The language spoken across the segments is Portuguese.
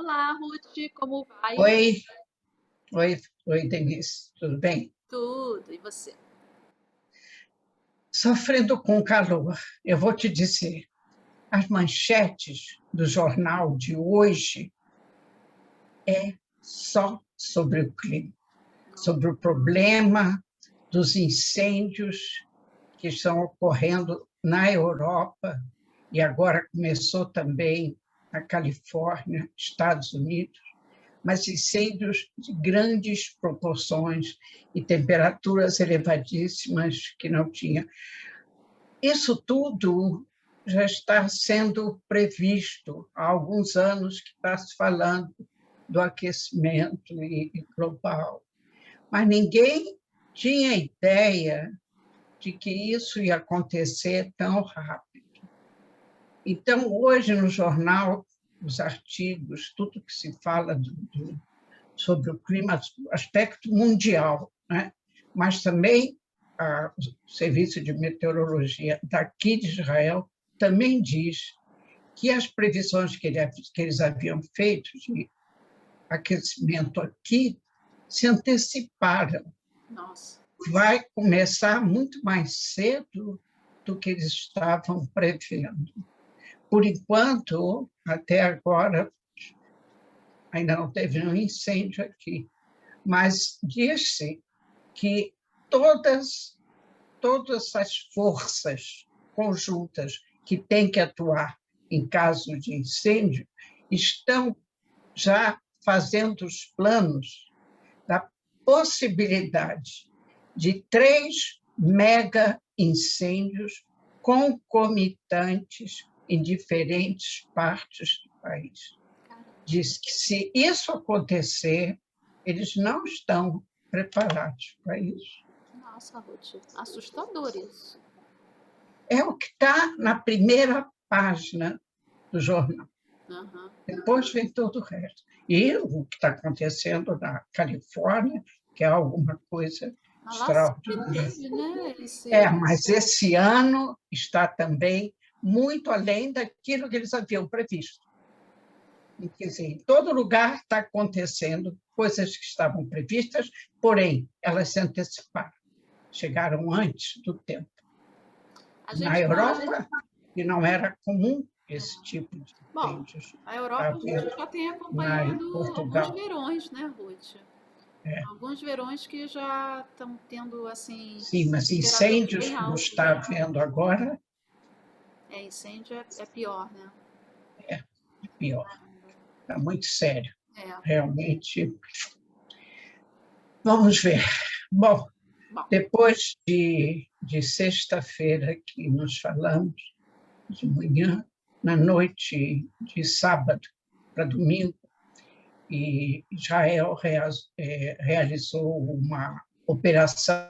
Olá, Ruth, como vai? Oi, oi, Denise, tudo bem? Tudo, e você? Sofrendo com calor, eu vou te dizer, as manchetes do jornal de hoje é só sobre o clima, sobre o problema dos incêndios que estão ocorrendo na Europa e agora começou também na Califórnia, Estados Unidos, mas incêndios de grandes proporções e temperaturas elevadíssimas que não tinha. Isso tudo já está sendo previsto há alguns anos que está se falando do aquecimento global, mas ninguém tinha ideia de que isso ia acontecer tão rápido. Então, hoje, no jornal, os artigos, tudo que se fala sobre o clima, aspecto mundial, né? Mas também o Serviço de Meteorologia daqui de Israel também diz que as previsões que eles haviam feito de aquecimento aqui se anteciparam. Nossa, Vai começar muito mais cedo do que eles estavam prevendo. Por enquanto, até agora, ainda não teve nenhum incêndio aqui, mas disse que todas as forças conjuntas que têm que atuar em caso de incêndio estão já fazendo os planos da possibilidade de 3 mega incêndios concomitantes em diferentes partes do país. Diz que, se isso acontecer, eles não estão preparados para isso. nossa, Ruth, assustador isso. É o que está na primeira página do jornal. Uhum. Depois vem todo o resto. E o que está acontecendo na Califórnia, que é alguma coisa Mas lá sempre extraordinária. teve, né? Mas esse ano está também muito além daquilo que eles haviam previsto. Quer dizer, em todo lugar está acontecendo coisas que estavam previstas, porém, elas se anteciparam, chegaram antes do tempo. A Na gente Europa, que não era comum esse tipo de Bom, incêndios. a Europa a gente já tem Em acompanhado alguns Portugal. verões, né, Ruth? É. Alguns verões que já estão tendo, assim, Sim, mas temperaturas incêndios, bem como altas. está havendo agora, Incêndio é pior, né? é pior. Está muito sério. É. Realmente. Vamos ver. Bom, Bom, depois de sexta-feira que nos falamos, de manhã, na noite de sábado para domingo, e Israel realizou uma operação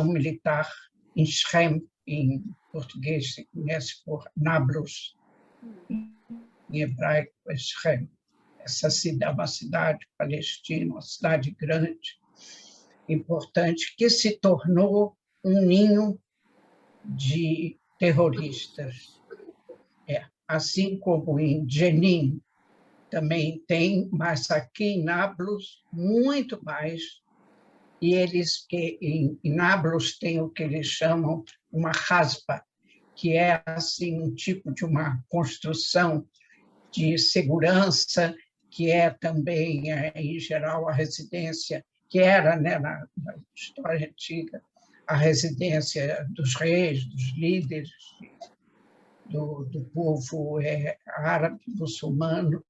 militar em Shem, em português se conhece por Nablus, em hebraico é Shem. Essa cidade é uma cidade palestina, uma cidade grande, importante, que se tornou um ninho de terroristas. Assim como em Jenin também tem, mas aqui em Nablus, muito mais. E eles, em Nablus, tem o que eles chamam uma raspa, que é assim um tipo de uma construção de segurança, que é também, em geral, a residência, que era, né, na história antiga, a residência dos reis, dos líderes do povo árabe muçulmano.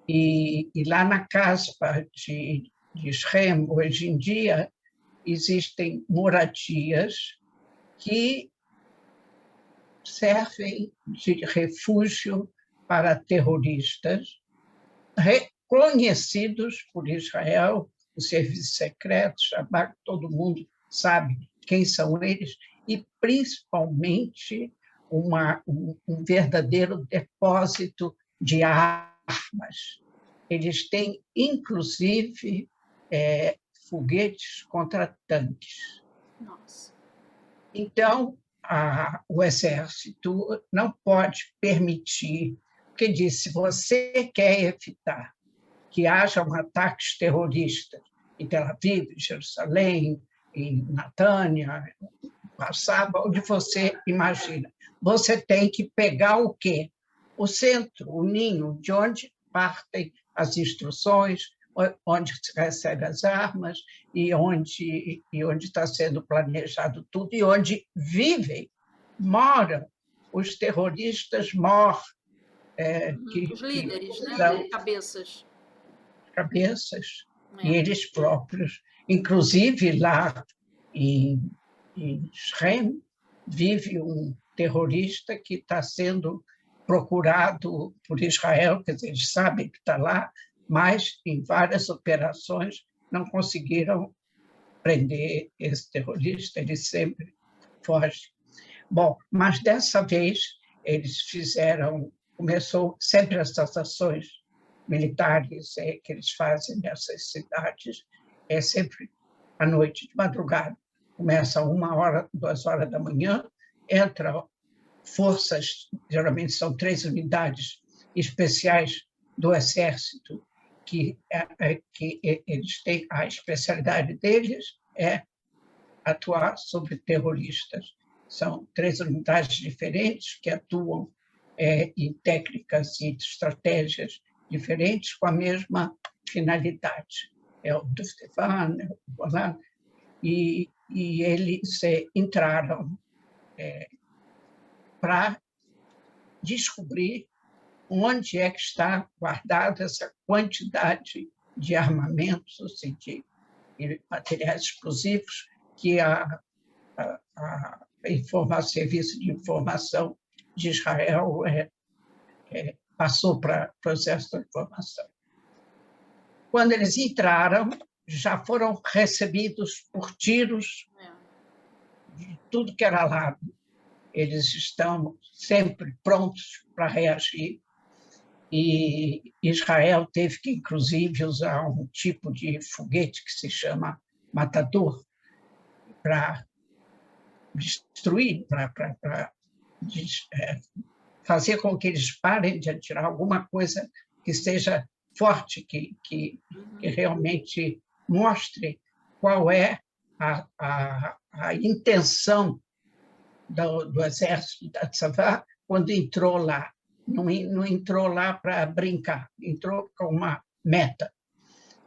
E lá na Caspa de Shem, hoje em dia, existem moradias que servem de refúgio para terroristas reconhecidos por Israel, os serviços secretos, todo mundo sabe quem são eles, e principalmente um verdadeiro depósito de armas. Eles têm, inclusive, foguetes contra tanques. nossa. Então, o Exército não pode permitir que disse: se você quer evitar que hajam ataques terroristas em Tel Aviv, em Jerusalém, em Natânia, Passava, onde você imagina. Você tem que pegar o quê? O centro, o ninho, de onde partem as instruções, onde se recebe as armas e onde está sendo planejado tudo, e onde vivem, moram os terroristas mor, Os líderes, né? são Cabeças. E eles próprios. Inclusive, lá em Shrem, vive um terrorista que está sendo procurado por Israel, quer dizer, eles sabem que está lá, mas em várias operações não conseguiram prender esse terrorista, ele sempre foge. Bom, mas dessa vez eles começou sempre essas ações militares que eles fazem nessas cidades, sempre à noite, de madrugada. Começa 1h, 2h da manhã, entram forças, geralmente são 3 unidades especiais do Exército, que eles têm, a especialidade deles é atuar sobre terroristas. São 3 unidades diferentes que atuam em técnicas e estratégias diferentes com a mesma finalidade. É o Duftevan, é o Golan, e eles entraram para descobrir onde é que está guardada essa quantidade de armamentos e de materiais explosivos que o Serviço de Informação de Israel passou para o Exército de Informação. Quando eles entraram, já foram recebidos por tiros de tudo que era lado. Eles estão sempre prontos para reagir. E Israel teve que, inclusive, usar um tipo de foguete que se chama matador para destruir, para fazer com que eles parem de atirar alguma coisa que seja forte, que realmente mostre qual é a intenção do Exército, da Tzavá, quando entrou lá. Não entrou lá para brincar, entrou com uma meta.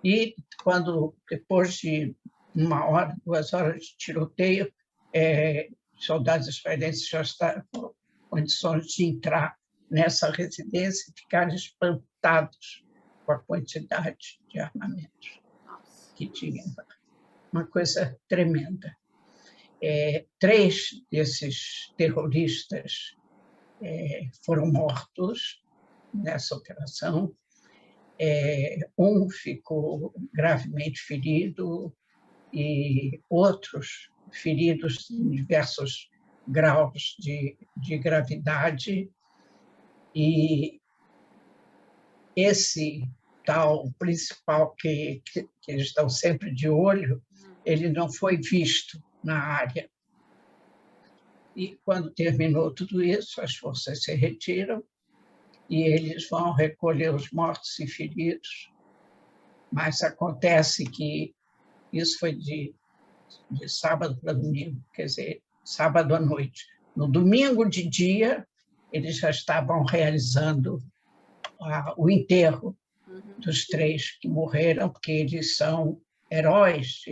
E quando, depois de 1h, 2 horas de tiroteio, soldados israelenses já estavam com condições de entrar nessa residência e ficar espantados com a quantidade de armamentos que tinha. Uma coisa tremenda. 3 desses terroristas foram mortos nessa operação. Um ficou gravemente ferido e outros feridos em diversos graus de gravidade. E esse tal principal que eles estão sempre de olho, ele não foi visto na área. E quando terminou tudo isso, as forças se retiram e eles vão recolher os mortos e feridos. Mas acontece que isso foi de sábado para domingo, quer dizer, sábado à noite. No domingo de dia, eles já estavam realizando o enterro dos 3 que morreram, porque eles são heróis.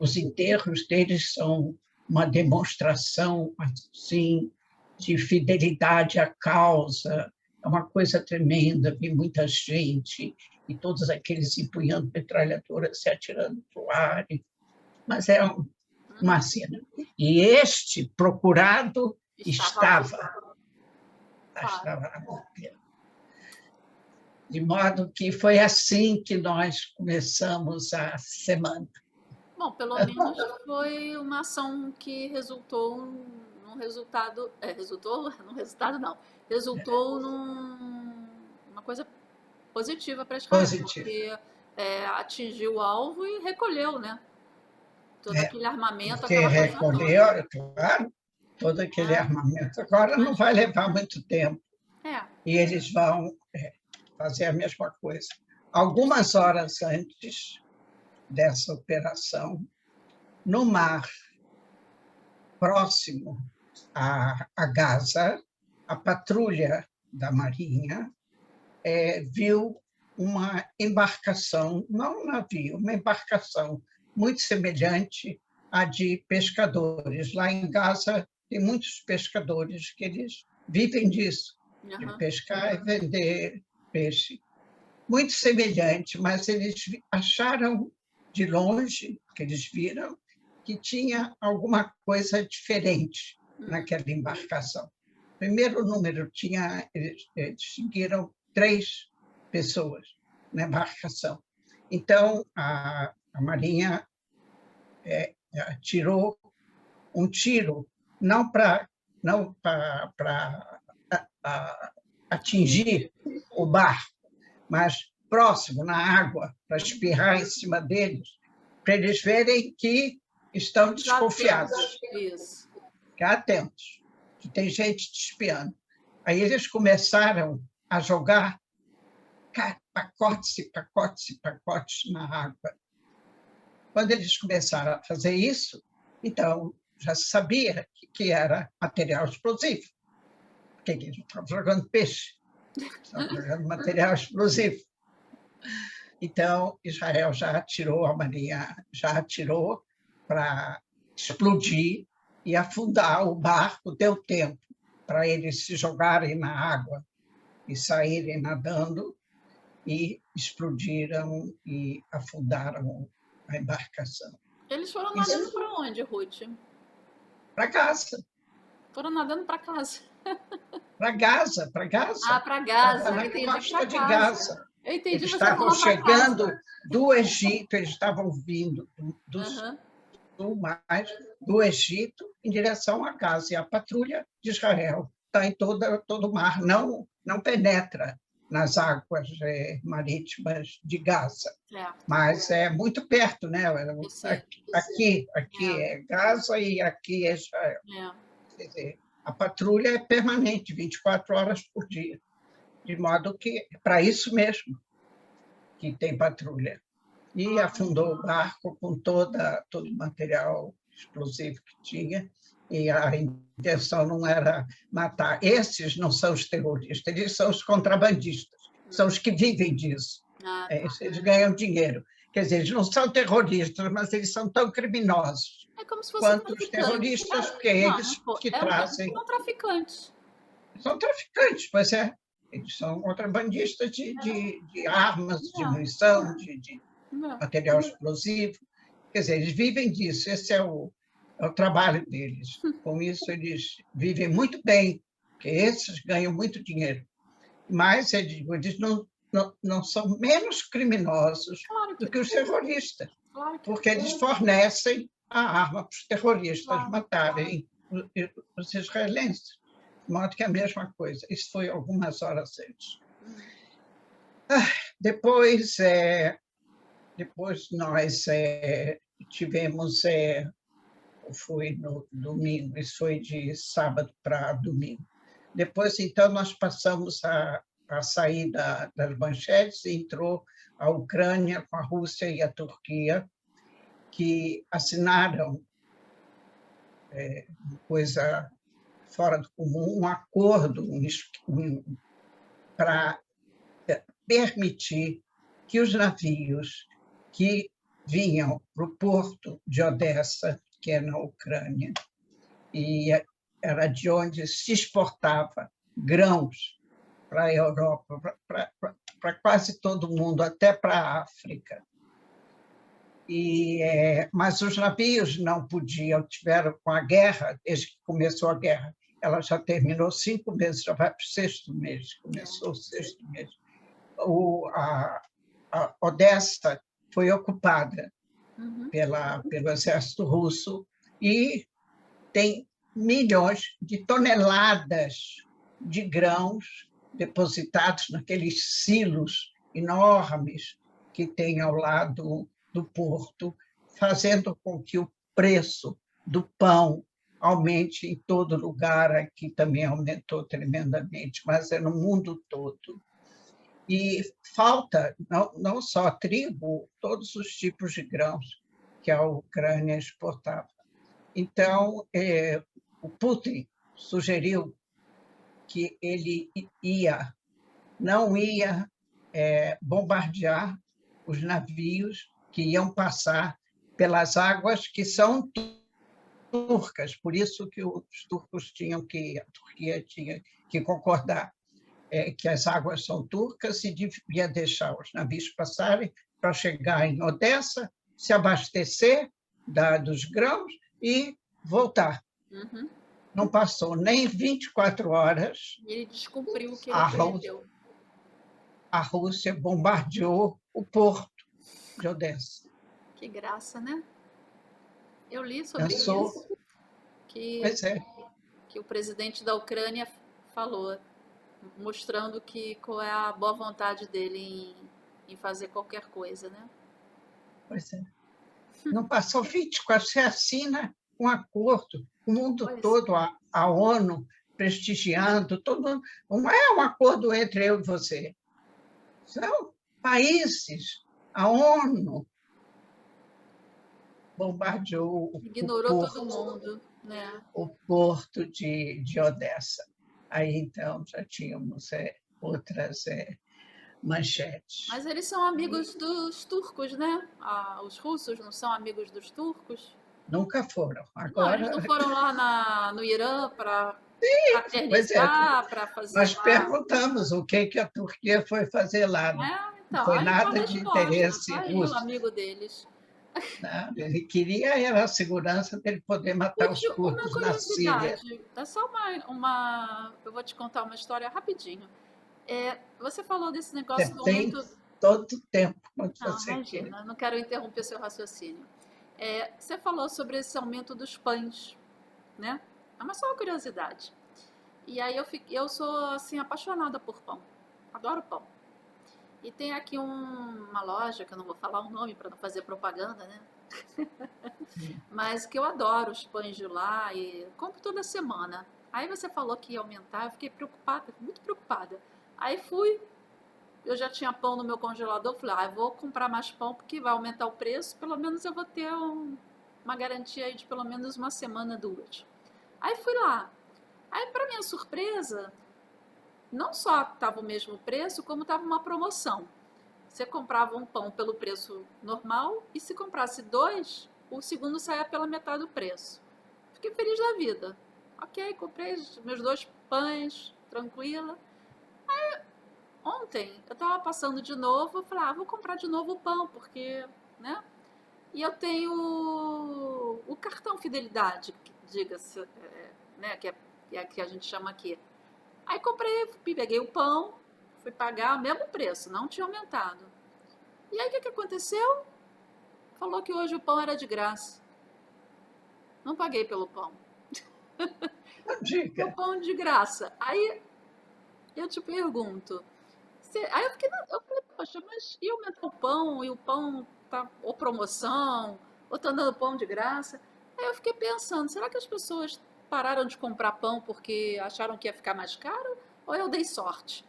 Os enterros deles são uma demonstração assim, de fidelidade à causa. É uma coisa tremenda, vi muita gente, e todos aqueles empunhando metralhadoras, se atirando para o ar. Mas é uma cena. E este procurado estava na boca. De modo que foi assim que nós começamos a semana. Bom, pelo menos foi uma ação que resultou num resultado... resultou numa coisa positiva para Israel, porque atingiu o alvo e recolheu, né? Todo aquele armamento, aquela coisa recolheu, claro, todo aquele armamento. Agora não vai levar muito tempo. e eles vão fazer a mesma coisa. Algumas horas antes dessa operação, no mar próximo a Gaza, a patrulha da Marinha viu uma embarcação, não um navio, uma embarcação muito semelhante à de pescadores. Lá em Gaza tem muitos pescadores que eles vivem disso, de pescar e vender peixe. Muito semelhante, mas eles acharam de longe, que eles viram, que tinha alguma coisa diferente naquela embarcação. Primeiro número, eles seguiram 3 pessoas na embarcação. Então, a Marinha tirou um tiro, não para atingir o barco, mas próximo, na água, para espirrar em cima deles, para eles verem que estão desconfiados. Isso. Ficar atentos, que tem gente te espiando. Aí eles começaram a jogar pacotes e pacotes e pacotes na água. Quando eles começaram a fazer isso, então já se sabia que era material explosivo, porque eles estavam jogando peixe, estavam jogando material explosivo. Então, Israel já atirou, a Marinha já atirou para explodir e afundar o barco. Deu tempo para eles se jogarem na água e saírem nadando, e explodiram e afundaram a embarcação. Eles foram nadando para onde, Ruth? Para Gaza. Foram nadando para casa. Para Gaza, para Gaza. Ah, para Gaza. Na costa de Gaza. Eu entendi. Eles estavam chegando do Egito, eles estavam vindo do Egito em direção a Gaza. E a patrulha de Israel está em todo o mar, não penetra nas águas marítimas de Gaza. Mas é muito perto, né? Aqui é Gaza e aqui é Israel. Quer dizer, a patrulha é permanente, 24 horas por dia. De modo que, para isso mesmo, que tem patrulha. E afundou o barco com todo o material explosivo que tinha, e a intenção não era matar. Esses não são os terroristas, eles são os contrabandistas, são os que vivem disso. Eles ganham dinheiro. Quer dizer, eles não são terroristas, mas eles são tão criminosos quanto os terroristas, porque eles que trazem... São traficantes. São traficantes, pois é. Eles são contrabandistas de armas, de munição, de material explosivo. Quer dizer, eles vivem disso, esse é o trabalho deles. Com isso, eles vivem muito bem, porque esses ganham muito dinheiro. Mas eles não são menos criminosos do que os terroristas, porque eles fornecem a arma para os terroristas matarem os israelenses. De modo que é a mesma coisa. Isso foi algumas horas antes. Depois nós tivemos... foi no domingo, isso foi de sábado para domingo. Depois, então, nós passamos a sair das manchetes e entrou a Ucrânia com a Rússia e a Turquia, que assinaram coisa fora do comum, um acordo para permitir que os navios que vinham para o porto de Odessa, que é na Ucrânia, e era de onde se exportava grãos para a Europa, para quase todo mundo, até para a África. Mas os navios não podiam, tiveram com a guerra, desde que começou a guerra, ela já terminou 5 meses, já vai para o 6º mês, começou o 6º mês. A Odessa foi ocupada pelo exército russo e tem milhões de toneladas de grãos depositados naqueles silos enormes que tem ao lado do porto, fazendo com que o preço do pão aumente em todo lugar, aqui também aumentou tremendamente, mas é no mundo todo. E falta não só trigo, todos os tipos de grãos que a Ucrânia exportava. Então, o Putin sugeriu que ele não ia bombardear os navios que iam passar pelas águas que são turcas, por isso que os turcos a Turquia tinha que concordar que as águas são turcas e devia deixar os navios passarem para chegar em Odessa, se abastecer dos grãos e voltar. Uhum. Não passou nem 24 horas. E ele descumpriu o que ele prometeu. A Rússia bombardeou o porto de Odessa. Que graça, né? Eu li sobre isso, que o presidente da Ucrânia falou, mostrando qual é a boa vontade dele em fazer qualquer coisa, né? Pois é. Não passou 24, você assina um acordo, o mundo todo, a ONU prestigiando, todo mundo. Não é um acordo entre eu e você. São países, a ONU bombardeou ignorou todo mundo, né? O porto de Odessa. Aí, então, já tínhamos outras manchetes. Mas eles são amigos dos turcos, né? Os russos não são amigos dos turcos? Nunca foram. Agora... Não, eles não foram lá no Irã para fraternizar, para fazer. Nós perguntamos o que a Turquia foi fazer lá. Então, não foi nada de interesse russo. O amigo deles. Não, ele queria era a segurança dele poder matar os curdos na Síria. É só eu vou te contar uma história rapidinho. Você falou desse negócio do aumento... todo o tempo, quando você imagina, não quero interromper seu raciocínio. Você falou sobre esse aumento dos pães, né? É só uma curiosidade. E aí eu sou assim apaixonada por pão. Adoro pão. E tem aqui uma loja, que eu não vou falar o nome para não fazer propaganda, né? Mas que eu adoro os pães de lá e compro toda semana. Aí você falou que ia aumentar, eu fiquei preocupada, muito preocupada. Aí eu já tinha pão no meu congelador, falei, eu vou comprar mais pão porque vai aumentar o preço, pelo menos eu vou ter uma garantia aí de pelo menos uma semana, 2. Aí fui lá. Aí, para minha surpresa, não só estava o mesmo preço, como estava uma promoção. Você comprava um pão pelo preço normal e se comprasse 2, o segundo saía pela metade do preço. Fiquei feliz da vida. Ok, comprei meus 2 pães, tranquila. Aí, ontem, eu estava passando de novo, eu falei, vou comprar de novo o pão, porque, né? E eu tenho o cartão fidelidade, diga-se, né, que a gente chama aqui. Aí comprei, peguei o pão, fui pagar o mesmo preço, não tinha aumentado. E aí o que aconteceu? Falou que hoje o pão era de graça. Não paguei pelo pão. Diga. O pão de graça. Aí eu te pergunto. Aí eu falei, poxa, mas e aumentar o pão? E o pão tá ou promoção, ou tá dando pão de graça? Aí eu fiquei pensando, será que as pessoas pararam de comprar pão porque acharam que ia ficar mais caro? Ou eu dei sorte?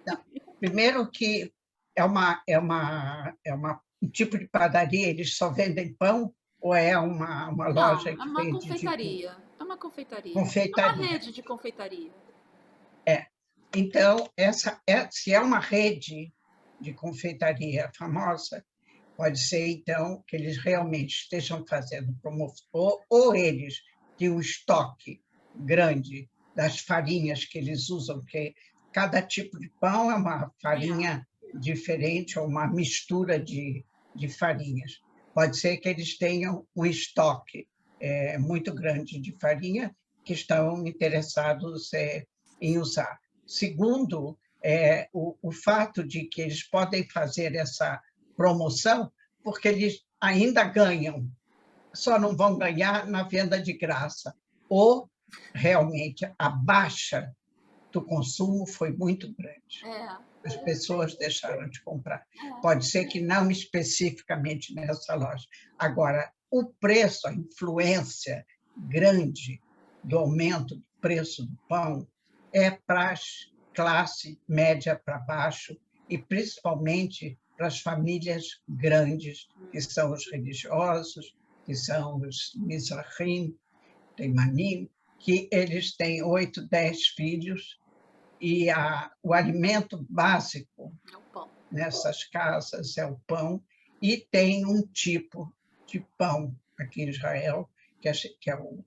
Não. Primeiro que um tipo de padaria, eles só vendem pão ou é uma loja que vende... É uma confeitaria. É uma confeitaria. Confeitaria. É uma rede de confeitaria. Então, se é uma rede de confeitaria famosa, pode ser, então, que eles realmente estejam fazendo promoção, ou eles têm um estoque grande das farinhas que eles usam, porque cada tipo de pão é uma farinha diferente, ou uma mistura de farinhas. Pode ser que eles tenham um estoque muito grande de farinha que estão interessados em usar. Segundo, o fato de que eles podem fazer essa promoção, porque eles ainda ganham, só não vão ganhar na venda de graça. Ou, realmente, a baixa do consumo foi muito grande. As pessoas deixaram de comprar. Pode ser que não especificamente nessa loja. Agora, o preço, a influência grande do aumento do preço do pão é para as classe média para baixo e principalmente para as famílias grandes, que são os religiosos, que são os Mizrahim, Teimanim, que eles têm 8, 10 filhos e o alimento básico É o pão. nessas casas é o pão, e tem um tipo de pão aqui em Israel, que é o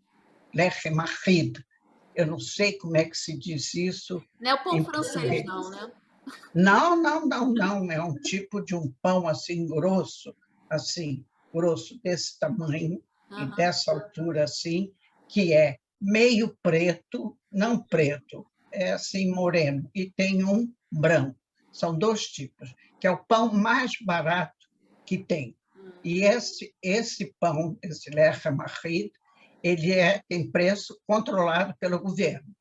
lechem achid. Eu não sei como é que se diz isso Não é o pão em francês, português. não, né? Não. É um tipo de um pão assim grosso desse tamanho e Aham. dessa altura assim, que é meio preto, não preto, é assim moreno, e tem um branco. São 2 tipos, que é o pão mais barato que tem. E esse pão, esse lechem achid, ele tem preço controlado pelo governo.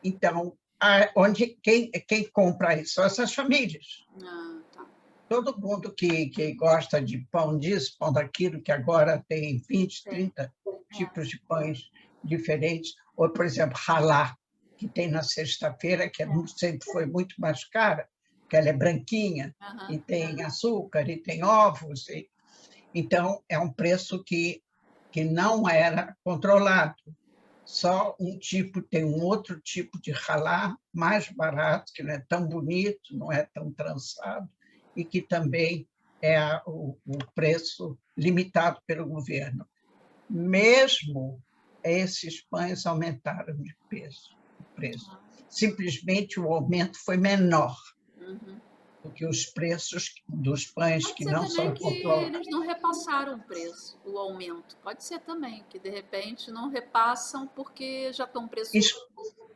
Então, quem compra isso são essas famílias. Ah, tá. Todo mundo que gosta de pão disso, pão daquilo, que agora tem 20, Tem. 30 tipos de pães diferentes, ou, por exemplo, halá, que tem na sexta-feira, que sempre foi muito mais cara, porque ela é branquinha, Aham. e tem açúcar, e tem ovos. Então, é um preço que não era controlado. Só tem um outro tipo de halá mais barato, que não é tão bonito, não é tão trançado, e que também é o preço limitado pelo governo. Mesmo esses pães aumentaram de preço. Simplesmente o aumento foi menor Uhum. do que os preços dos pães Pode que ser não também são que controlados. eles não repassaram o preço, o aumento. Pode ser também que de repente não repassam porque já está um preço Isso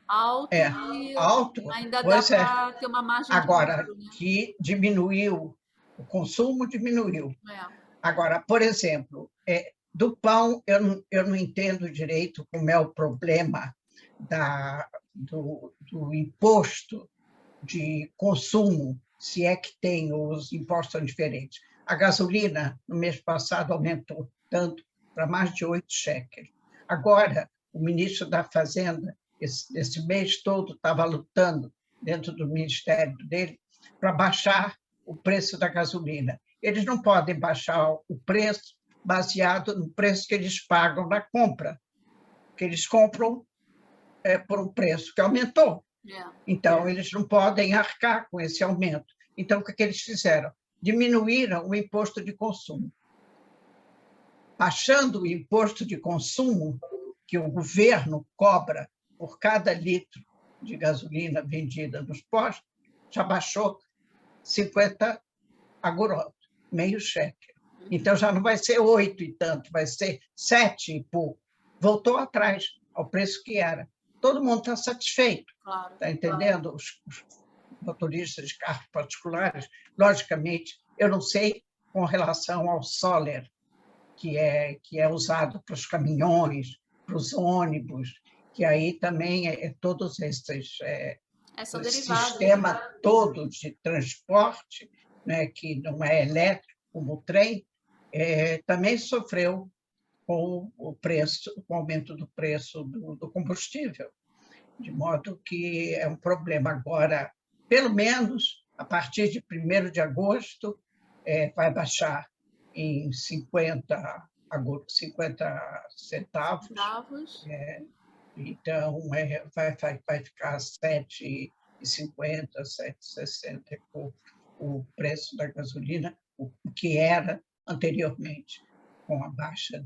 alto é e alto, ainda dá pois é. para ter uma margem de Agora, lucro, né? que diminuiu, o consumo diminuiu. É. Agora, por exemplo, do pão, eu não entendo direito como é o problema do imposto de consumo, se é que tem, os impostos são diferentes. A gasolina, no mês passado, aumentou tanto, para mais de 8 shekels. Agora, o ministro da Fazenda, esse mês todo, estava lutando dentro do ministério dele para baixar o preço da gasolina. Eles não podem baixar o preço baseado no preço que eles pagam na compra, porque eles compram por um preço que aumentou. É. Então, eles não podem arcar com esse aumento. Então, o que eles fizeram? Diminuíram o imposto de consumo. Baixando o imposto de consumo que o governo cobra por cada litro de gasolina vendida nos postos, já baixou 50 agorot, meio shekel. Então, já não vai ser 8 e tanto, vai ser 7 e pouco. Voltou atrás ao preço que era. Todo mundo está satisfeito. Claro. Está entendendo? Os motoristas de carros particulares, logicamente, eu não sei com relação ao solar, que é usado para os caminhões, para os ônibus, que aí também todos esses São derivados, sistema todo de transporte, né, que não é elétrico, como o trem, também sofreu com o aumento do preço do combustível, de modo que é um problema. Agora, pelo menos, a partir de 1º de agosto, vai baixar em 50 centavos, então vai ficar 7,50, 7,60 o preço da gasolina, o que era anteriormente, com a baixa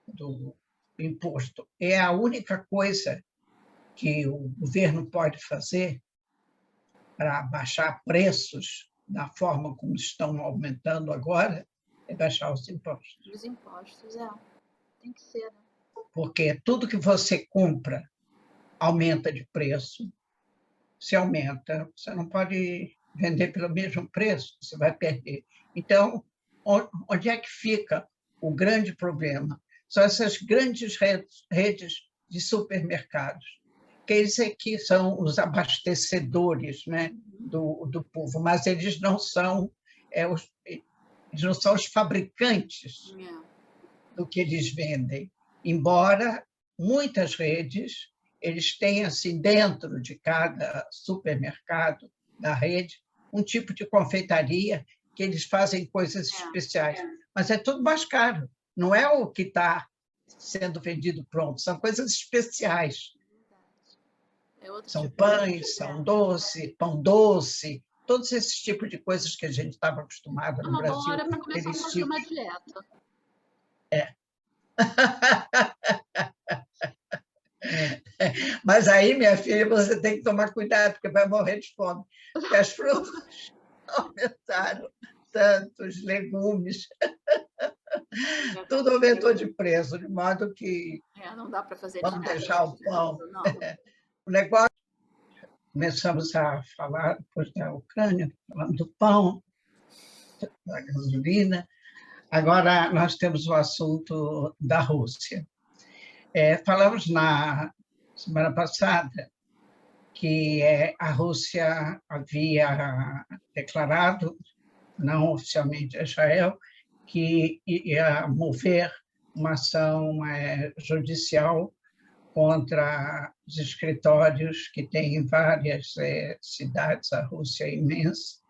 do imposto. É a única coisa que o governo pode fazer para baixar preços da forma como estão aumentando agora, é baixar os impostos. Os impostos, tem que ser, né? Porque tudo que você compra aumenta de preço. Se aumenta, você não pode vender pelo mesmo preço, você vai perder. Então, onde é que fica o grande problema? São essas grandes redes de supermercados, que eles aqui são os abastecedores, né, do povo, mas eles não são os fabricantes do que eles vendem. embora muitas redes eles têm assim dentro de cada supermercado da rede um tipo de confeitaria que eles fazem coisas especiais, mas é tudo mais caro, não é o que está sendo vendido pronto, são coisas especiais. É outro São tipo de pães, são doce, pão doce, todos esses tipos de coisas que a gente estava acostumado É no uma boa Brasil, hora para começar a aqueles fazer uma tipos. dieta. Mas aí, minha filha, você tem que tomar cuidado, porque vai morrer de fome, porque as frutas aumentaram tanto, os legumes, tudo aumentou de preço, de modo que Não dá para fazer vamos dieta. deixar o pão. O negócio, começamos a falar depois da Ucrânia, falando do pão, da gasolina. Agora nós temos o assunto da Rússia. Falamos na semana passada que a Rússia havia declarado, não oficialmente a Israel, que ia mover uma ação judicial contra os escritórios que tem em várias cidades, a Rússia é imensa,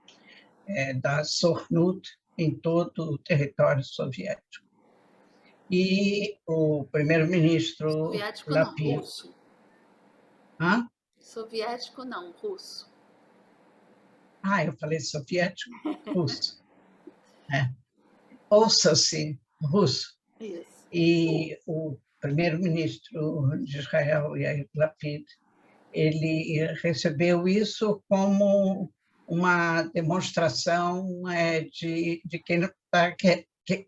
da Sornut, em todo o território soviético. E o primeiro-ministro Soviético não, Lapid... russo. Hã? Soviético não, russo. Eu falei soviético? Russo. Ouça-se, russo. Isso. E o primeiro-ministro de Israel, Yair Lapid, ele recebeu isso como uma demonstração de quem está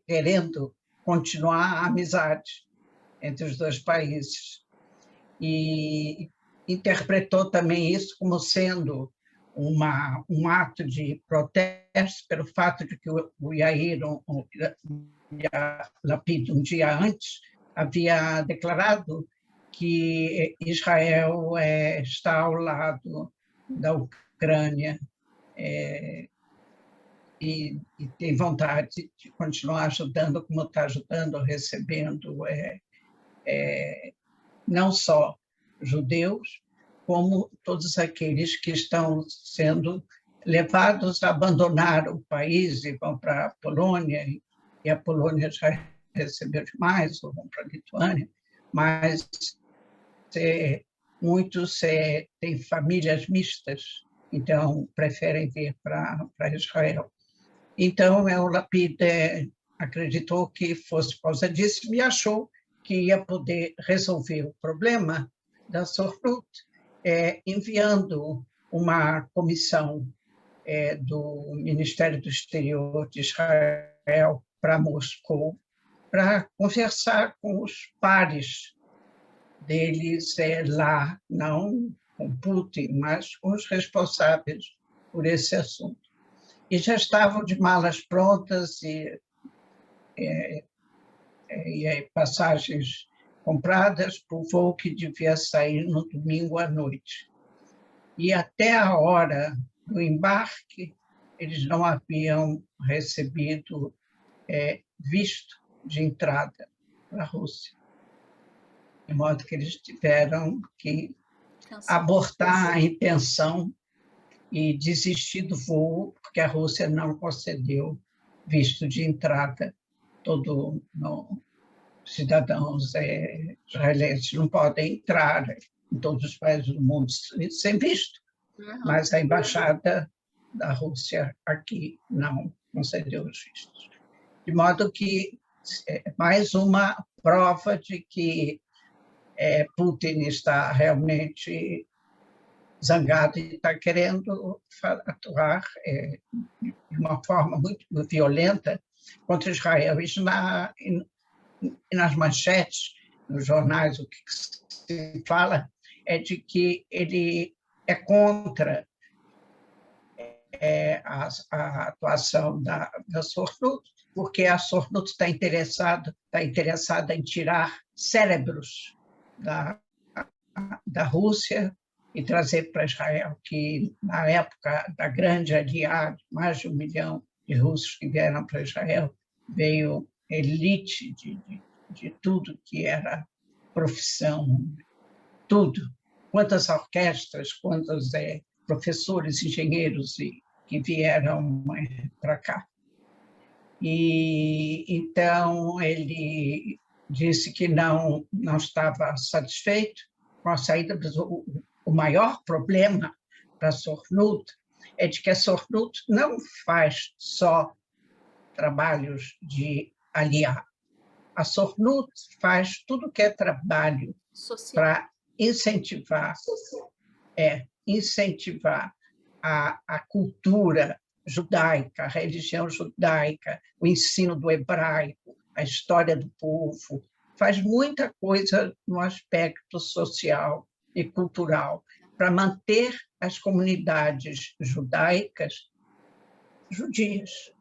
querendo continuar a amizade entre os dois países. E interpretou também isso como sendo um ato de protesto pelo fato de que o Yair Lapid, um dia antes, havia declarado que Israel está ao lado da Ucrânia e tem vontade de continuar ajudando, como está ajudando, recebendo não só judeus, como todos aqueles que estão sendo levados a abandonar o país e vão para a Polônia, e a Polônia já recebeu demais, ou vão para a Lituânia, mas muitos têm famílias mistas, então preferem vir para Israel. Então, o Lapid acreditou que fosse por causa disso e achou que ia poder resolver o problema da Sornut enviando uma comissão do Ministério do Exterior de Israel para Moscou para conversar com os pares deles lá, não com Putin, mas com os responsáveis por esse assunto. E já estavam de malas prontas e passagens compradas para o voo que devia sair no domingo à noite. E até a hora do embarque, eles não haviam recebido visto de entrada para a Rússia. De modo que eles tiveram que abortar a intenção e desistir do voo, porque a Rússia não concedeu visto de entrada. Todo cidadãos israelenses não podem entrar em todos os países do mundo sem visto, mas a embaixada da Rússia aqui não concedeu os vistos. De modo que mais uma prova de que Putin está realmente zangado e está querendo atuar de uma forma muito violenta contra Israel. Isso nas manchetes, nos jornais, o que se fala é de que ele é contra a atuação da Sornut, porque a Sornut está interessada em tirar cérebros da Rússia e trazer para Israel, que na época da grande aliada, mais de 1 milhão de russos que vieram para Israel, veio elite de de tudo que era profissão, tudo. Quantas orquestras, quantos professores, engenheiros que vieram para cá. E então ele disse que não estava satisfeito com a saída, mas o maior problema para a Sornut é de que a Sornut não faz só trabalhos de aliar. A Sornut faz tudo que é trabalho para incentivar, incentivar a cultura judaica, a religião judaica, o ensino do hebraico, a história do povo, faz muita coisa no aspecto social e cultural para manter as comunidades judaicas judias,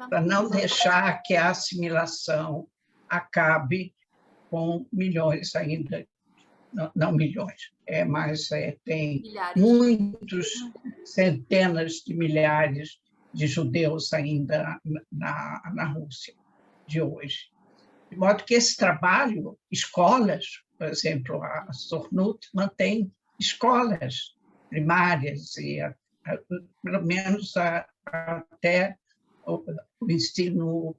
para não deixar que a assimilação acabe com milhões ainda, não milhões, mas tem milhares. Muitos, centenas de milhares de judeus ainda na Rússia de hoje. De modo que esse trabalho, escolas, por exemplo, a Sornut mantém escolas primárias, e pelo menos até o ensino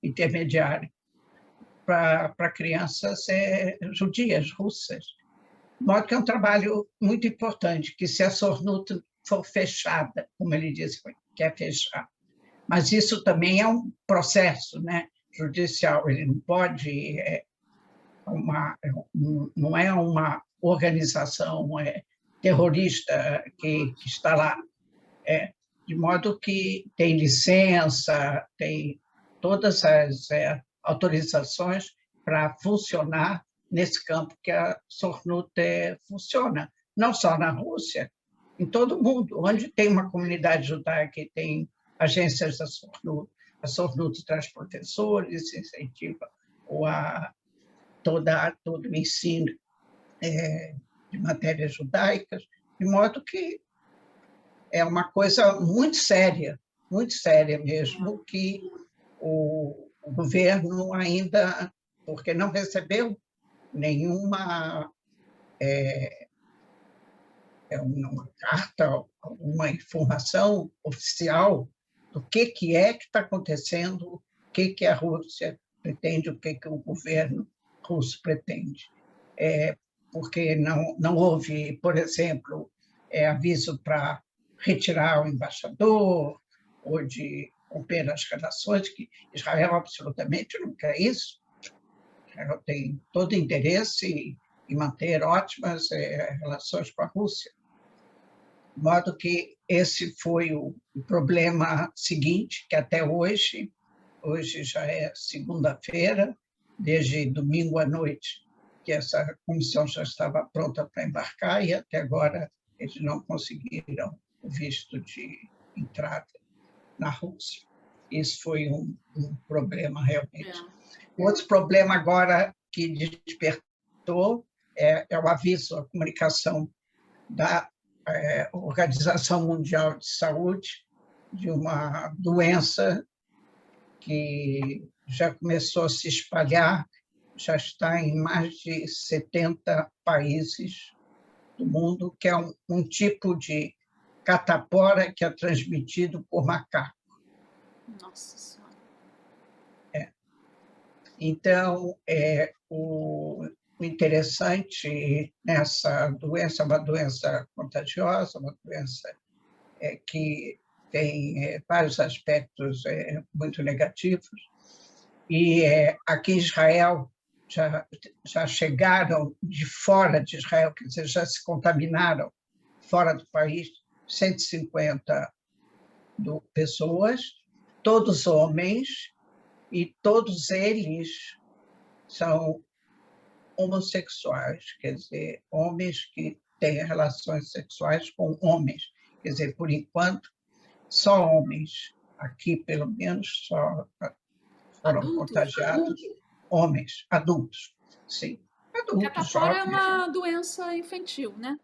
intermediário, para crianças judias, russas. De modo que é um trabalho muito importante, que se a Sornut for fechada, como ele disse, quer fechar. Mas isso também é um processo, né, judicial, ele não pode, não é uma organização terrorista que está lá, de modo que tem licença, tem todas as autorizações para funcionar nesse campo que a Sornut funciona, não só na Rússia, em todo o mundo, onde tem uma comunidade judaica e tem agências da Sornut. A Sornut traz professores, incentiva todo o ensino de matérias judaicas, de modo que é uma coisa muito séria mesmo, que o governo ainda, porque não recebeu nenhuma uma carta, uma informação oficial do que está acontecendo, o que a Rússia pretende, o que o governo russo pretende. Porque não houve, por exemplo, aviso para retirar o embaixador ou de romper as relações, que Israel absolutamente não quer isso. Israel tem todo interesse em manter ótimas relações com a Rússia. De modo que esse foi o problema seguinte, que até hoje já é segunda-feira, desde domingo à noite, que essa comissão já estava pronta para embarcar, e até agora eles não conseguiram o visto de entrada na Rússia. Isso foi um problema realmente. Outro problema agora que despertou é o aviso, a comunicação da Organização Mundial de Saúde de uma doença que já começou a se espalhar, já está em mais de 70 países do mundo, que é um tipo de catapora que é transmitido por macaco. Nossa Senhora. Então, o interessante nessa doença, uma doença contagiosa, uma doença que tem vários aspectos muito negativos, e aqui em Israel já chegaram de fora de Israel, quer dizer, já se contaminaram fora do país 150 pessoas, todos homens, e todos eles são homossexuais, quer dizer, homens que têm relações sexuais com homens. Quer dizer, por enquanto, só homens. Aqui, pelo menos, só foram contagiados homens, adultos. Sim, adultos, Catapora jovens. é uma doença infantil, né?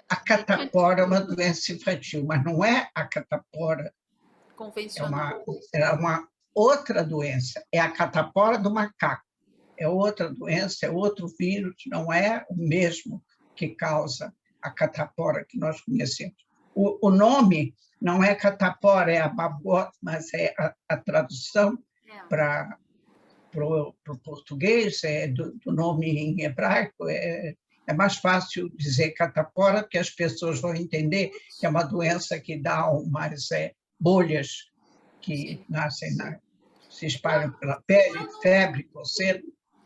A catapora é uma doença infantil, mas não é a catapora convencional. É uma outra doença, é a catapora do macaco. É outra doença, é outro vírus, não é o mesmo que causa a catapora que nós conhecemos. O nome não é catapora, é ababó, mas é a tradução para o português, do nome em hebraico, é mais fácil dizer catapora, porque as pessoas vão entender que é uma doença que dá umas bolhas que Sim. nascem, se espalham pela pele, febre, coceira.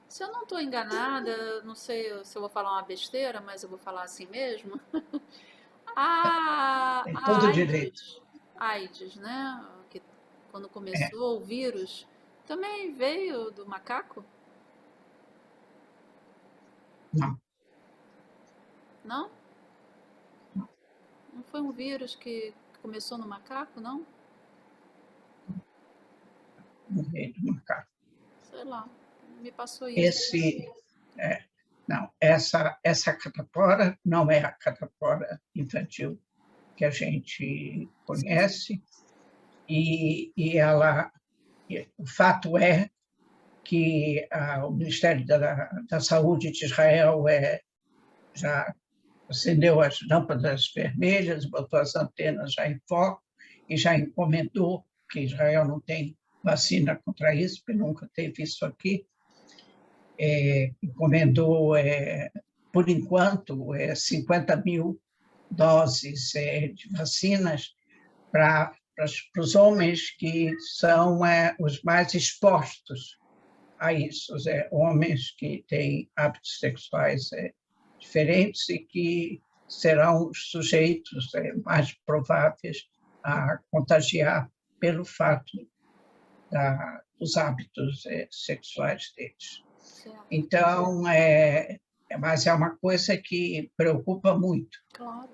Se eu não estou enganada, não sei se eu vou falar uma besteira, mas eu vou falar assim mesmo. Tem A todo direito. AIDS, né? Que quando É, começou o vírus, também veio do macaco? não, Não? Não foi um vírus que começou no macaco, não? no meio do macaco. Sei lá, me passou isso. Esse, é, não, essa catapora não é a catapora infantil que a gente Sim, sim. conhece, e o fato é que o Ministério da Saúde de Israel já acendeu as lâmpadas vermelhas, botou as antenas já em foco e já encomendou, que Israel não tem vacina contra isso, porque nunca teve isso aqui, encomendou, por enquanto, 50 mil doses de vacinas para os homens que são os mais expostos a isso, homens que têm hábitos sexuais diferentes e que serão os sujeitos mais prováveis a contagiar pelo fato dos hábitos sexuais deles. Certo. Então, mas é uma coisa que preocupa muito, Claro.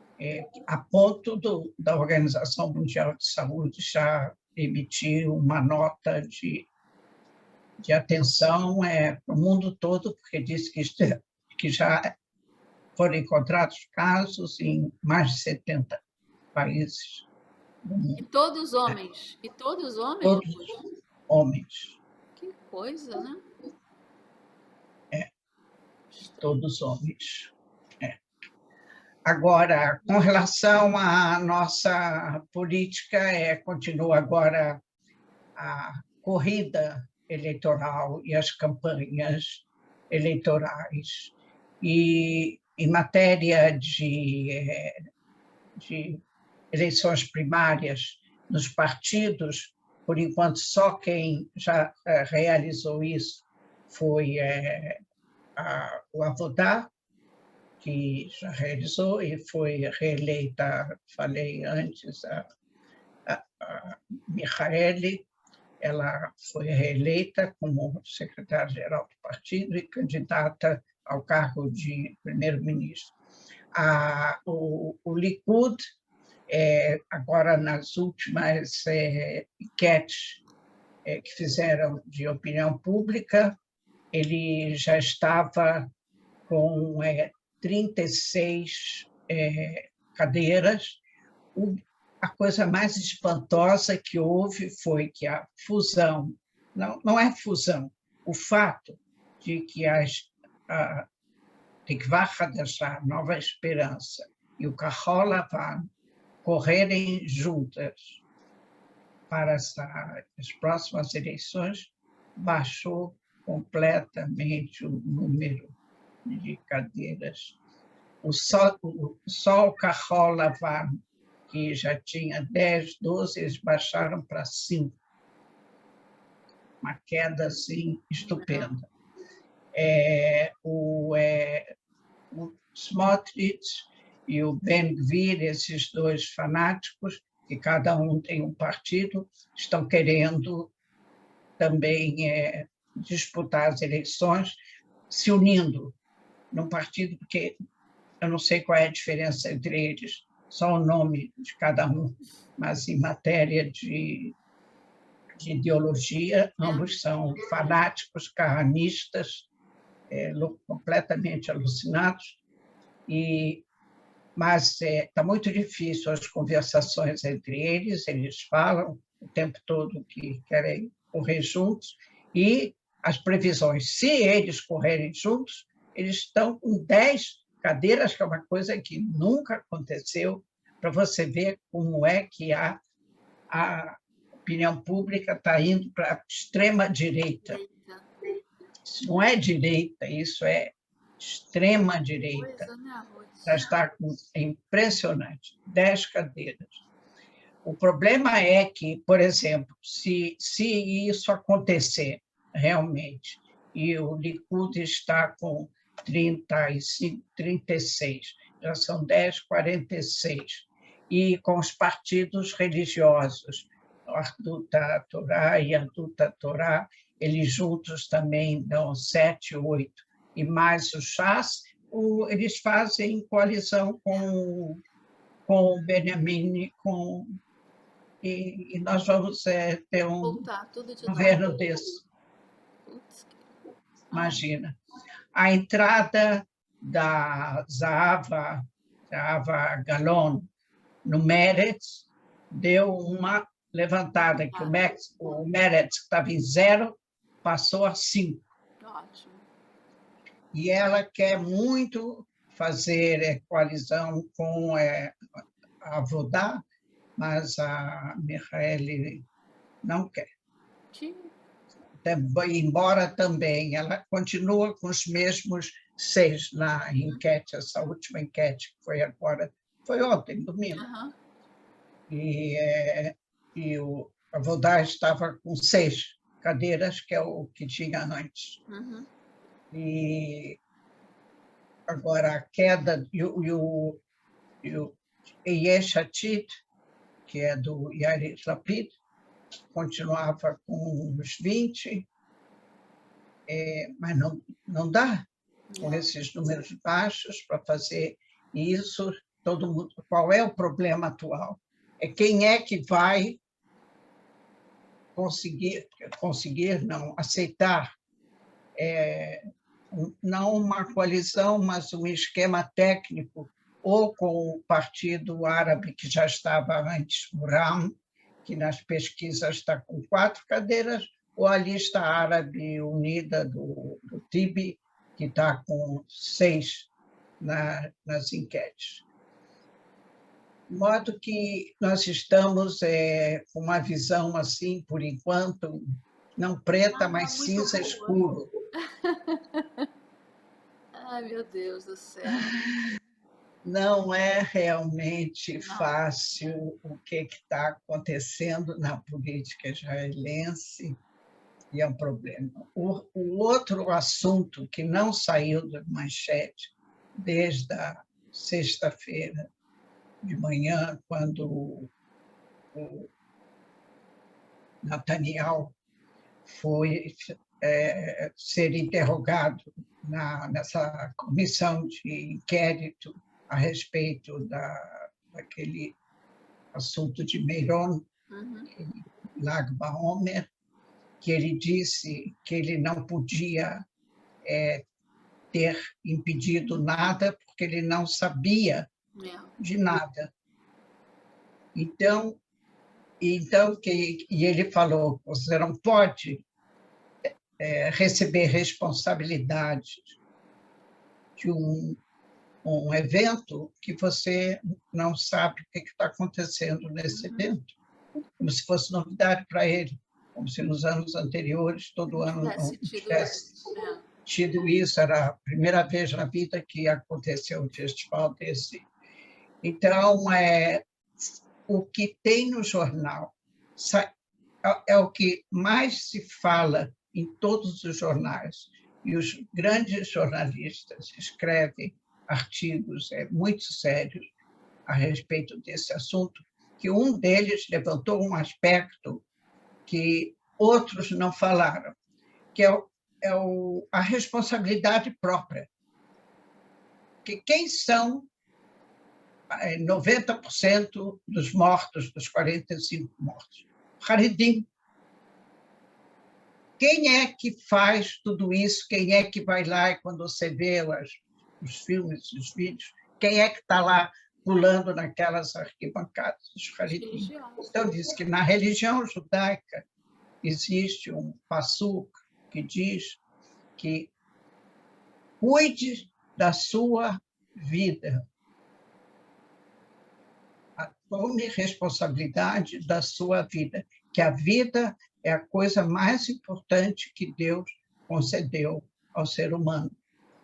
a ponto da Organização Mundial de Saúde já emitir uma nota de atenção para o mundo todo, porque diz que já foram encontrados casos em mais de 70 países do E mundo, todos homens? E todos homens, todos Lúcia? homens, Que coisa, né? Estranho. todos homens. Agora, com relação à nossa política, continua agora a corrida eleitoral e as campanhas eleitorais. E em matéria de eleições primárias nos partidos, por enquanto só quem já realizou isso foi o Avodá, que já realizou e foi reeleita, falei antes, a Michaeli, ela foi reeleita como secretária-geral do partido e candidata ao cargo de primeiro-ministro. O Likud, agora nas últimas enquetes que fizeram de opinião pública, ele já estava com 36 cadeiras. A coisa mais espantosa que houve foi que a fusão, não é fusão, o fato de que a Tikva Hadashah, Nova Esperança, e o Kahol Lavan correrem juntas para as próximas eleições, baixou completamente o número de cadeiras. Só o Kahol Lavan, que já tinha 10, 12, eles baixaram para 5. Uma queda assim, estupenda. O Smotrich e o Ben-Gvir, esses dois fanáticos, que cada um tem um partido, estão querendo também disputar as eleições, se unindo num partido, porque eu não sei qual é a diferença entre eles, só o nome de cada um, mas em matéria de ideologia, ambos são fanáticos, carranistas, completamente alucinados, mas está muito difícil as conversações entre eles falam o tempo todo que querem correr juntos, e as previsões, se eles correrem juntos, eles estão com 10 cadeiras, que é uma coisa que nunca aconteceu, para você ver como é que a opinião pública está indo para a extrema-direita. Isso não é direita, isso é extrema-direita. Já está é impressionante, 10 cadeiras. O problema é que, por exemplo, se isso acontecer realmente, e o Likud está com 35, 36, já são 10, 46, e com os partidos religiosos, o Arduta Torá e a Duta Torá, eles juntos também dão 7, 8, e mais o Shas, eles fazem coalizão com o Benjamin, e nós vamos ter um governo desse. Imagina. A entrada da Zahava Galon no Meretz deu uma levantada, que o Meretz, que estava em 0, passou a 5. Ótimo. E ela quer muito fazer coalizão com a Vodá, mas a Michaeli não quer. Embora também ela continua com os mesmos 6 na enquete, essa última enquete que foi agora, foi ontem, domingo. Uhum. E a Vodá estava com 6 cadeiras, que é o que tinha antes. Uhum. E agora a queda, e o Yesh Atid, que é do Yair Lapid, continuava com uns 20, mas não dá com esses números baixos para fazer isso. Todo mundo. Qual é o problema atual? É quem é que vai conseguir não aceitar não uma coalizão, mas um esquema técnico, ou com o Partido Árabe, que já estava antes, o RAM, que nas pesquisas está com 4 cadeiras, ou a Lista Árabe Unida do Tibi, que está com 6 nas enquetes. De modo que nós estamos com uma visão, assim, por enquanto, não preta, mas cinza escuro. Ai, meu Deus do céu. Não é realmente fácil o que está acontecendo na política israelense, e é um problema. O outro assunto que não saiu da manchete desde a sexta-feira de manhã, quando o Netanyahu foi ser interrogado nessa comissão de inquérito a respeito daquele assunto de Meron, Lag BaOmer, que ele disse que ele não podia ter impedido nada, porque ele não sabia de nada. Então ele falou, você não pode receber responsabilidade de um evento que você não sabe o que está acontecendo nesse evento, como se fosse novidade para ele, como se nos anos anteriores, todo ano, não tivesse tido isso. Era a primeira vez na vida que aconteceu um festival desse. Então, o que tem no jornal é o que mais se fala em todos os jornais, e os grandes jornalistas escrevem artigos muito sérios a respeito desse assunto, que um deles levantou um aspecto que outros não falaram, que é a responsabilidade própria. Que quem são 90% dos mortos, dos 45 mortos? Haredim. Quem é que faz tudo isso? Quem é que vai lá, e quando você vê os filmes, os vídeos, quem é que está lá pulando naquelas arquibancadas? Os Haredim. Então, diz que na religião judaica, existe um passuco que diz que cuide da sua vida, tome responsabilidade da sua vida, que a vida é a coisa mais importante que Deus concedeu ao ser humano.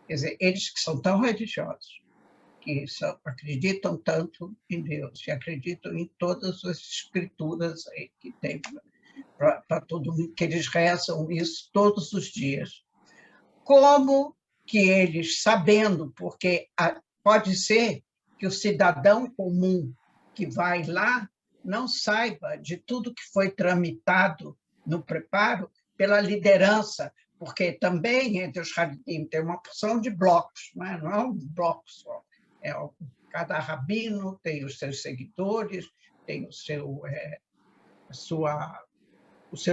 Quer dizer, eles que são tão religiosos, que acreditam tanto em Deus, e acreditam em todas as escrituras aí que tem para todo mundo, que eles rezam isso todos os dias. Como que eles, sabendo, porque pode ser que o cidadão comum que vai lá não saiba de tudo que foi tramitado no preparo pela liderança, porque também entre os Haridim tem uma porção de blocos, não é um bloco só. Cada rabino tem os seus seguidores, tem o seu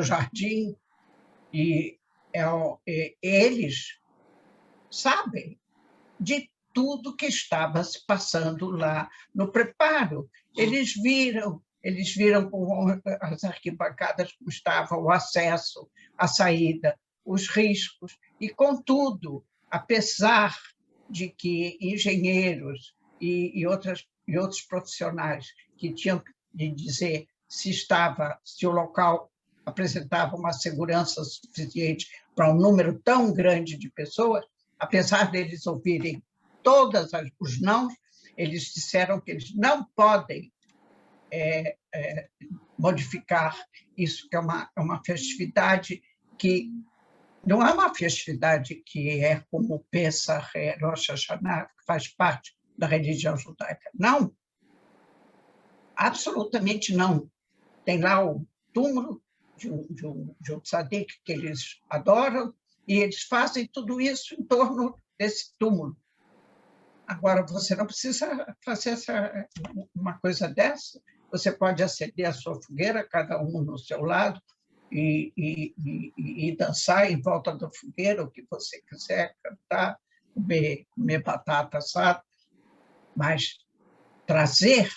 jardim, e eles sabem de tudo que estava se passando lá no preparo. Eles viram com as arquibancadas como estava o acesso, a saída, os riscos, e, contudo, apesar de que engenheiros e outros profissionais que tinham de dizer se o local apresentava uma segurança suficiente para um número tão grande de pessoas, apesar deles ouvirem todos os não, eles disseram que eles não podem modificar isso, que é uma festividade que não é uma festividade que é como Pesach, Rosh Hashanah, que faz parte da religião judaica. Não, absolutamente não. Tem lá o túmulo de um tzadik que eles adoram, e eles fazem tudo isso em torno desse túmulo. Agora, você não precisa fazer uma coisa dessa. Você pode acender a sua fogueira, cada um no seu lado, e dançar em volta da fogueira, o que você quiser, cantar, comer batata assada, mas trazer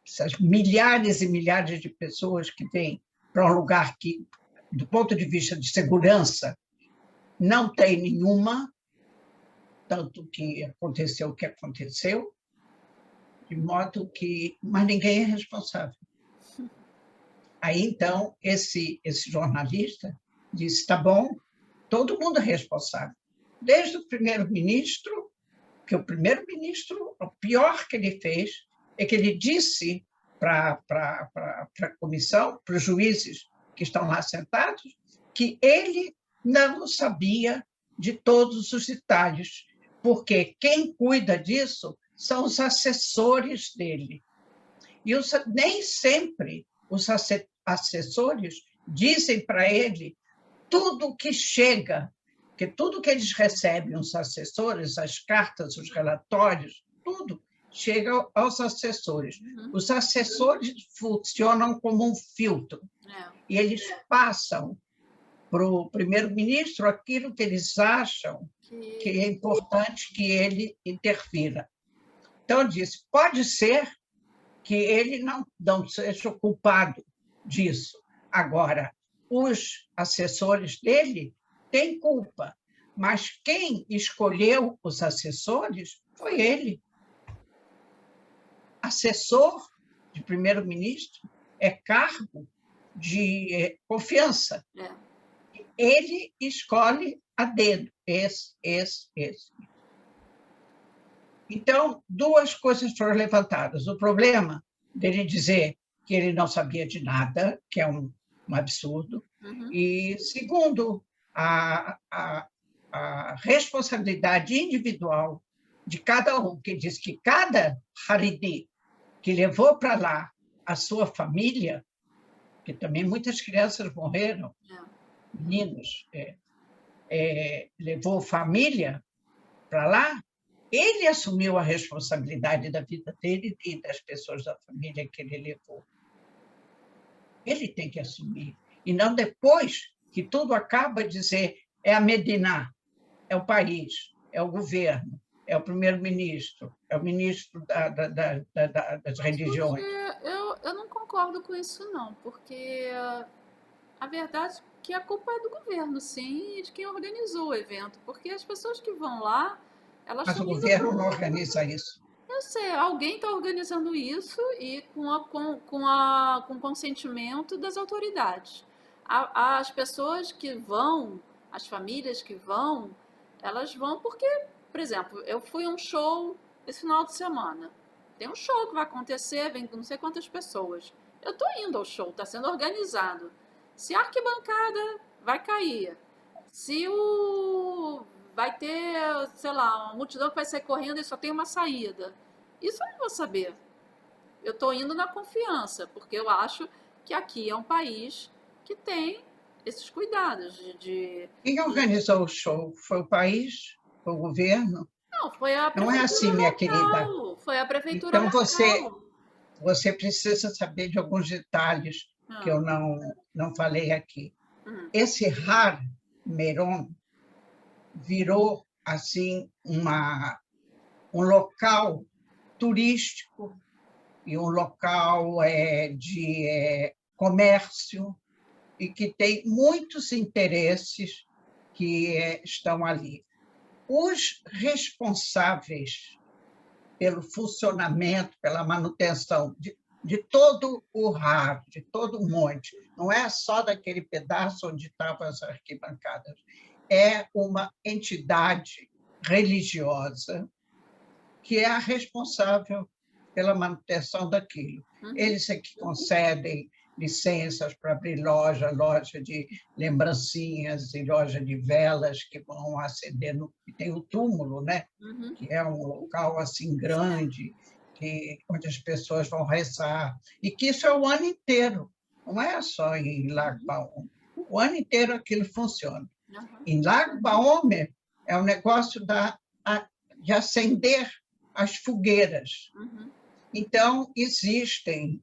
essas milhares e milhares de pessoas que vêm para um lugar que, do ponto de vista de segurança, não tem nenhuma, tanto que aconteceu o que aconteceu, de modo que... Mas ninguém é responsável. Aí, então, esse jornalista disse, tá bom, todo mundo é responsável, desde o primeiro-ministro, que o primeiro-ministro, o pior que ele fez é que ele disse para a comissão, para os juízes que estão lá sentados, que ele não sabia de todos os detalhes, porque quem cuida disso são os assessores dele. E nem sempre os assessores dizem para ele tudo o que chega, porque tudo que eles recebem, os assessores, as cartas, os relatórios, tudo chega aos assessores. Os assessores funcionam como um filtro, e eles passam para o primeiro-ministro aquilo que eles acham que é importante que ele interfira. Então, eu disse, pode ser que ele não seja o culpado disso. Agora, os assessores dele têm culpa, mas quem escolheu os assessores foi ele. Assessor de primeiro-ministro é cargo de confiança. Ele escolhe a dedo, esse. Então, duas coisas foram levantadas. O problema dele dizer que ele não sabia de nada, que é um absurdo. E, segundo, a responsabilidade individual de cada um, que diz que cada Haridi que levou para lá a sua família, que também muitas crianças morreram, meninos, levou família para lá, ele assumiu a responsabilidade da vida dele e das pessoas da família que ele levou. Ele tem que assumir. E não depois que tudo acaba dizer é a Mediná, é o país, é o governo, é o primeiro-ministro, é o ministro das religiões. Eu não concordo com isso, não, porque A verdade é que a culpa é do governo, sim, e de quem organizou o evento, porque as pessoas que vão lá, elas Mas o estão indo governo não organiza isso. eu sei, alguém está organizando isso e com consentimento das autoridades. As pessoas que vão, as famílias que vão, elas vão porque, por exemplo, eu fui a um show esse final de semana. Tem um show que vai acontecer, vem não sei quantas pessoas. Eu estou indo ao show, está sendo organizado. Se a arquibancada vai cair, se o vai ter, sei lá, uma multidão que vai sair correndo e só tem uma saída. Isso eu não vou saber. Eu estou indo na confiança, porque eu acho que aqui é um país que tem esses cuidados Quem organizou o show? Foi o país? Foi o governo? Não, foi a Não é prefeitura assim, minha querida. local. Foi a prefeitura Então, local. você precisa saber de alguns detalhes que Ah, eu não falei aqui. hum, Esse Har Meron virou assim um local turístico e um local de comércio e que tem muitos interesses que estão ali. Os responsáveis pelo funcionamento, pela manutenção de todo o RAR, de todo o monte, não é só daquele pedaço onde estavam as arquibancadas, é uma entidade religiosa que é a responsável pela manutenção daquilo. uhum, Eles é que concedem licenças para abrir loja de lembrancinhas e loja de velas que vão acender no... E tem o túmulo, né? uhum. Que é um local assim grande, onde as pessoas vão rezar. E que isso é o ano inteiro, não é só em Lago Baúna. O ano inteiro aquilo funciona. Uhum. Em Lago Baúna é o negócio de acender as fogueiras. Uhum. Então, existem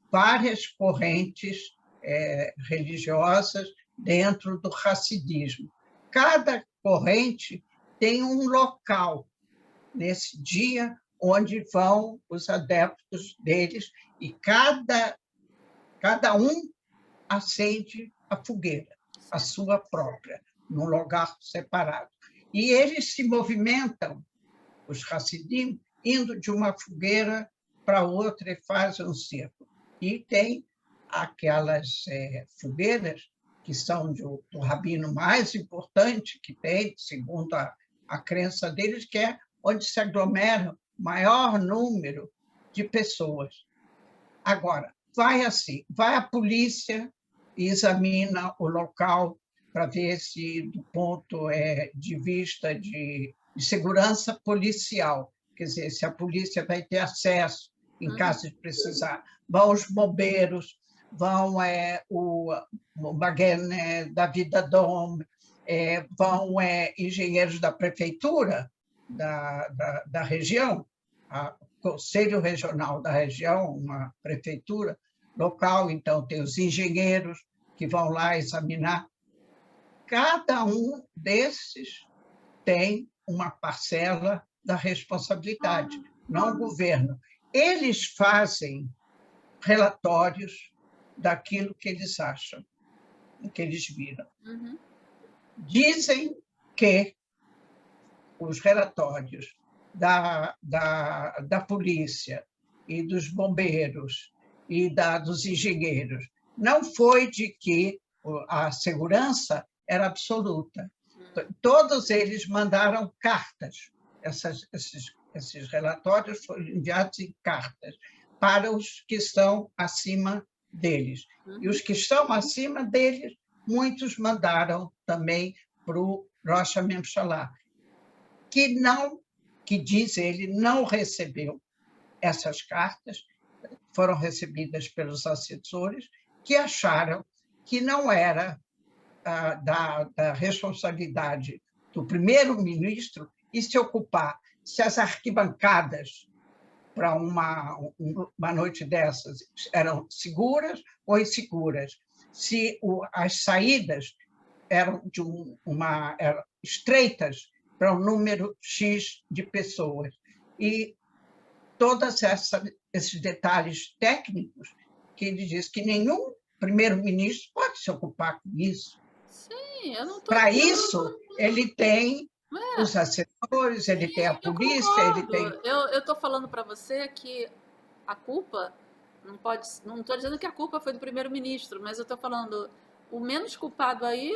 várias correntes religiosas dentro do racidismo. Cada corrente tem um local nesse dia onde vão os adeptos deles e cada um acende a fogueira, a sua própria, num lugar separado. E eles se movimentam, os Hassidim, indo de uma fogueira para outra e fazem um círculo. E tem aquelas fogueiras que são do rabino mais importante que tem, segundo a crença deles, que é onde se aglomera o maior número de pessoas. Agora, vai assim, vai a polícia e examina o local para ver se, do ponto de vista de segurança policial, quer dizer, se a polícia vai ter acesso em caso de precisar. Vão os bombeiros, vão o Magen David Adom, vão engenheiros da prefeitura da região, o Conselho Regional da região, uma prefeitura local, então tem os engenheiros que vão lá examinar. Cada um desses tem uma parcela da responsabilidade, não o governo. Eles fazem relatórios daquilo que eles acham, que eles viram. Uhum. Dizem que os relatórios da polícia e dos bombeiros e dos engenheiros não foi de que a segurança era absoluta. Todos eles mandaram cartas. Esses relatórios foram enviados em cartas para os que estão acima deles. E os que estão acima deles, muitos mandaram também para o Rosh Hashanah, que diz ele, não recebeu essas cartas, foram recebidas pelos assessores, que acharam que não era da responsabilidade do primeiro-ministro e se ocupar se as arquibancadas para uma noite dessas eram seguras ou inseguras, se as saídas eram eram estreitas para um número X de pessoas. E todos esses detalhes técnicos que ele diz que nenhum primeiro-ministro pode se ocupar com isso. Sim, eu não estou Para dizendo... isso, ele tem os assessores, ele tem a Eu polícia, ele tem... concordo. Eu estou falando para você que a culpa não pode... Não estou dizendo que a culpa foi do primeiro-ministro, mas eu estou falando... O menos culpado aí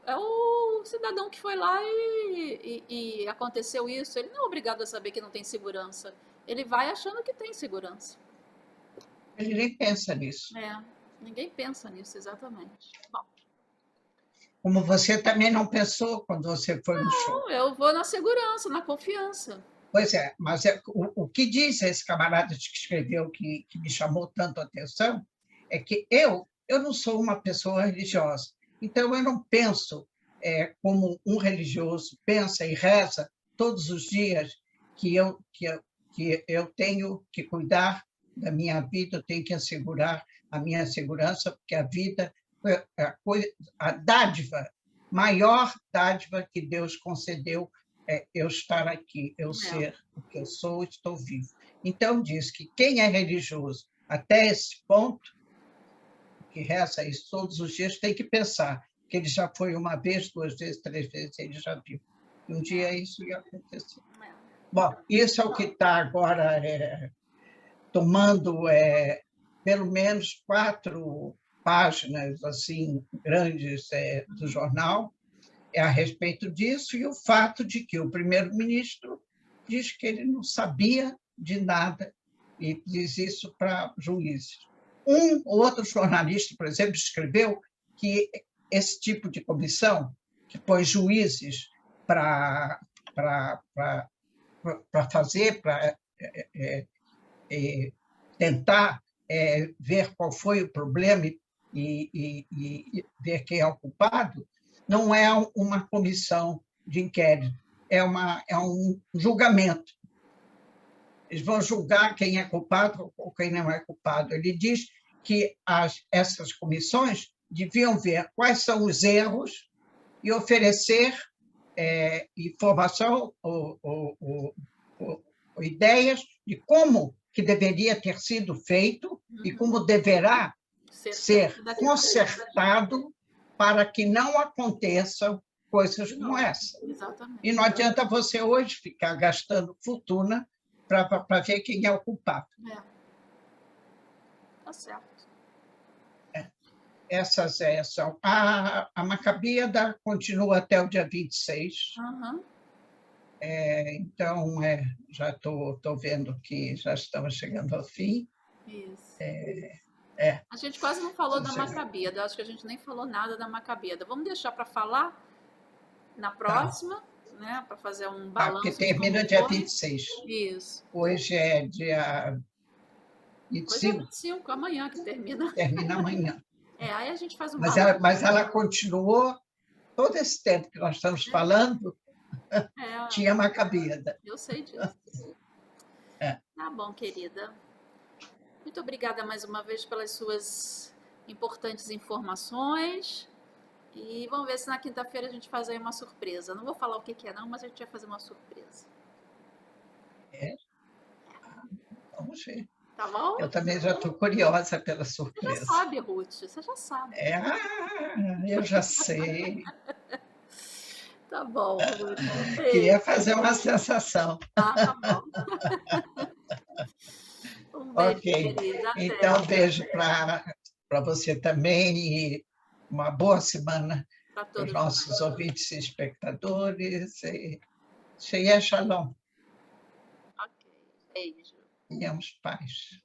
é o cidadão que foi lá e aconteceu isso. Ele não é obrigado a saber que não tem segurança. Ele vai achando que tem segurança. Ele nem pensa nisso. Ninguém pensa nisso, exatamente. Bom, Como você também não pensou quando você foi no show. eu vou na segurança, na confiança. Pois é, mas o que diz esse camarada que escreveu, que me chamou tanto a atenção, é que eu não sou uma pessoa religiosa, então eu não penso como um religioso pensa e reza todos os dias que eu tenho que cuidar da minha vida, eu tenho que assegurar a minha segurança, porque a vida é a dádiva, maior dádiva que Deus concedeu eu estar aqui, eu ser o que eu sou, estou vivo. Então, diz que quem é religioso até esse ponto, que reza isso todos os dias, tem que pensar que ele já foi uma vez, 2 vezes, 3 vezes, ele já viu. E um dia isso ia acontecer. Bom, isso é o que está agora tomando pelo menos 4 páginas assim grandes do jornal, a respeito disso, e o fato de que o primeiro-ministro diz que ele não sabia de nada e diz isso para juízes. Um ou outro jornalista, por exemplo, escreveu que esse tipo de comissão, que põe juízes para fazer, para tentar ver qual foi o problema e ver quem é o culpado, não é uma comissão de inquérito, é um julgamento. Eles vão julgar quem é culpado ou quem não é culpado. Ele diz que essas comissões deviam ver quais são os erros e oferecer informação ou ideias de como que deveria ter sido feito e como deverá ser consertado para que não aconteçam coisas como essa. Exatamente. E não adianta você hoje ficar gastando fortuna para ver quem é o culpado. Tá certo. Essas são. A Macabíada continua até o dia 26. Uhum. Então, já estou vendo que já estamos chegando ao fim. Isso. A gente quase não falou da Macabíada, acho que a gente nem falou nada da Macabíada. Vamos deixar para falar na próxima, né? Para fazer um balanço. Porque termina dia 26. Isso. Hoje é dia 25. Hoje é 25, amanhã que termina. Termina amanhã. Aí a gente faz um balanço. Mas ela continuou todo esse tempo que nós estamos falando, tinha Macabíada. Eu sei disso. Tá bom, querida. Muito obrigada mais uma vez pelas suas importantes informações. E vamos ver se na quinta-feira a gente faz aí uma surpresa. Não vou falar o que é não, mas a gente vai fazer uma surpresa. Vamos ver. Tá bom? Eu também já estou curiosa pela surpresa. Você já sabe, Ruth, você já sabe. Eu já sei. Tá bom, Ruth. Queria fazer uma sensação. Tá bom. Um beijo, querida. Até. Então, beijo para você também e uma boa semana para os nossos ouvintes e espectadores. Sheyeh Shalom. Ok, beijo. Tenhamos paz.